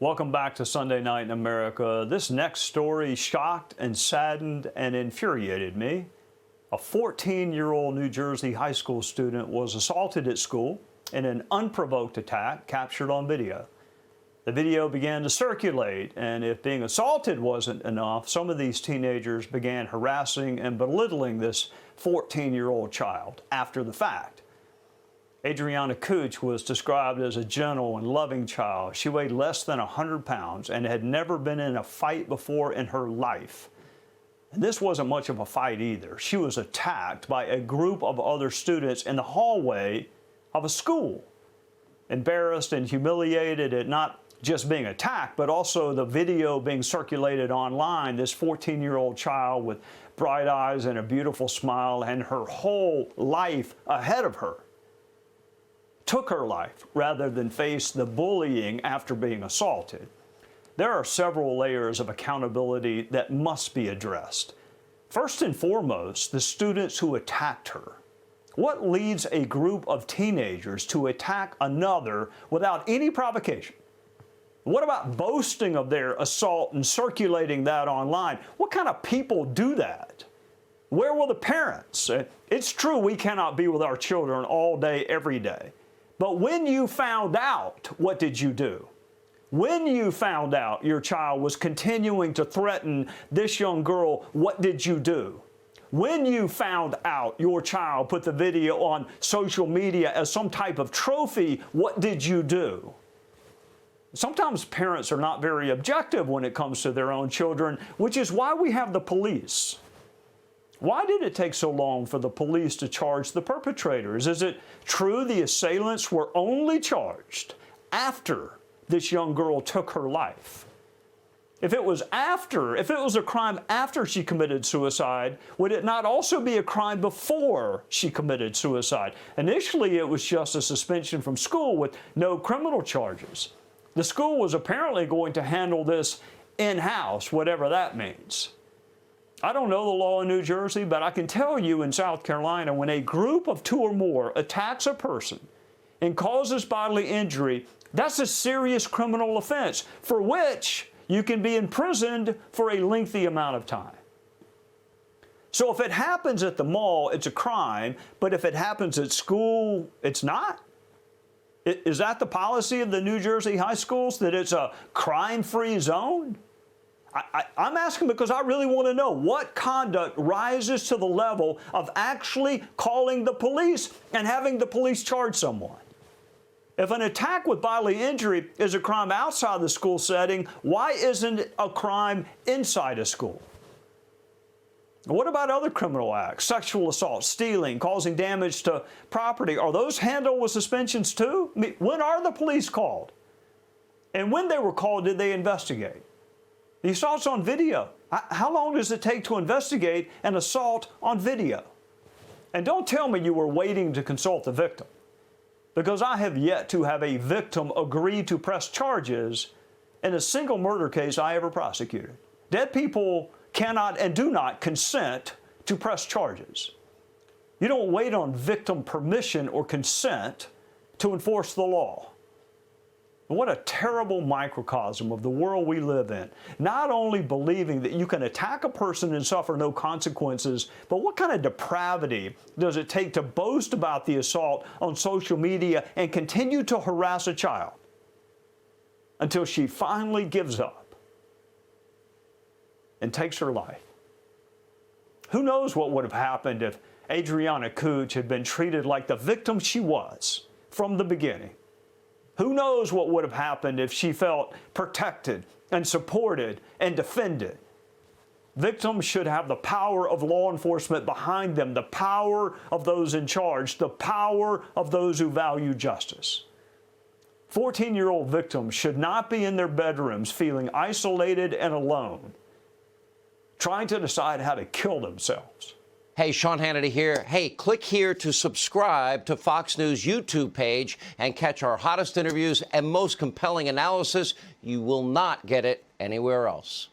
Welcome back to Sunday Night in America. This next story shocked and saddened and infuriated me. A 14-year-old New Jersey high school student was assaulted at school in an unprovoked attack captured on video. The video began to circulate, and if being assaulted wasn't enough, some of these teenagers began harassing and belittling this 14-year-old child after the fact. Adriana Cooch was described as a gentle and loving child. She weighed less than 100 pounds and had never been in a fight before in her life. And this wasn't much of a fight either. She was attacked by a group of other students in the hallway of a school. Embarrassed and humiliated at not just being attacked, but also the video being circulated online, this 14-year-old child with bright eyes and a beautiful smile and her whole life ahead of her took her life rather than face the bullying after being assaulted. There are several layers of accountability that must be addressed. First and foremost, the students who attacked her. What leads a group of teenagers to attack another without any provocation? What about boasting of their assault and circulating that online? What kind of people do that? Where were the parents? It's true we cannot be with our children all day, every day. But when you found out, what did you do? When you found out your child was continuing to threaten this young girl, what did you do? When you found out your child put the video on social media as some type of trophy, what did you do? Sometimes parents are not very objective when it comes to their own children, which is why we have the police. Why did it take so long for the police to charge the perpetrators? Is it true the assailants were only charged after this young girl took her life? If it was a crime after she committed suicide, would it not also be a crime before she committed suicide? Initially, it was just a suspension from school with no criminal charges. The school was apparently going to handle this in-house, whatever that means. I don't know the law in New Jersey, but I can tell you in South Carolina, when a group of two or more attacks a person and causes bodily injury, that's a serious criminal offense for which you can be imprisoned for a lengthy amount of time. So if it happens at the mall, it's a crime, but if it happens at school, it's not? Is that the policy of the New Jersey high schools, that it's a crime-free zone? I'm asking because I really want to know what conduct rises to the level of actually calling the police and having the police charge someone. If an attack with bodily injury is a crime outside the school setting, why isn't it a crime inside a school? What about other criminal acts? Sexual assault, stealing, causing damage to property. Are those handled with suspensions too? I mean, when are the police called? And when they were called, did they investigate? The assault's on video. How long does it take to investigate an assault on video? And don't tell me you were waiting to consult the victim, because I have yet to have a victim agree to press charges in a single murder case I ever prosecuted. Dead people cannot and do not consent to press charges. You don't wait on victim permission or consent to enforce the law. What a terrible microcosm of the world we live in. Not only believing that you can attack a person and suffer no consequences, but what kind of depravity does it take to boast about the assault on social media and continue to harass a child until she finally gives up and takes her life? Who knows what would have happened if Adriana Cooch had been treated like the victim she was from the beginning? Who knows what would have happened if she felt protected and supported and defended? Victims should have the power of law enforcement behind them, the power of those in charge, the power of those who value justice. 14-year-old victims should not be in their bedrooms feeling isolated and alone, trying to decide how to kill themselves. Hey, Sean Hannity here. Hey, click here to subscribe to Fox News YouTube page and catch our hottest interviews and most compelling analysis. You will not get it anywhere else.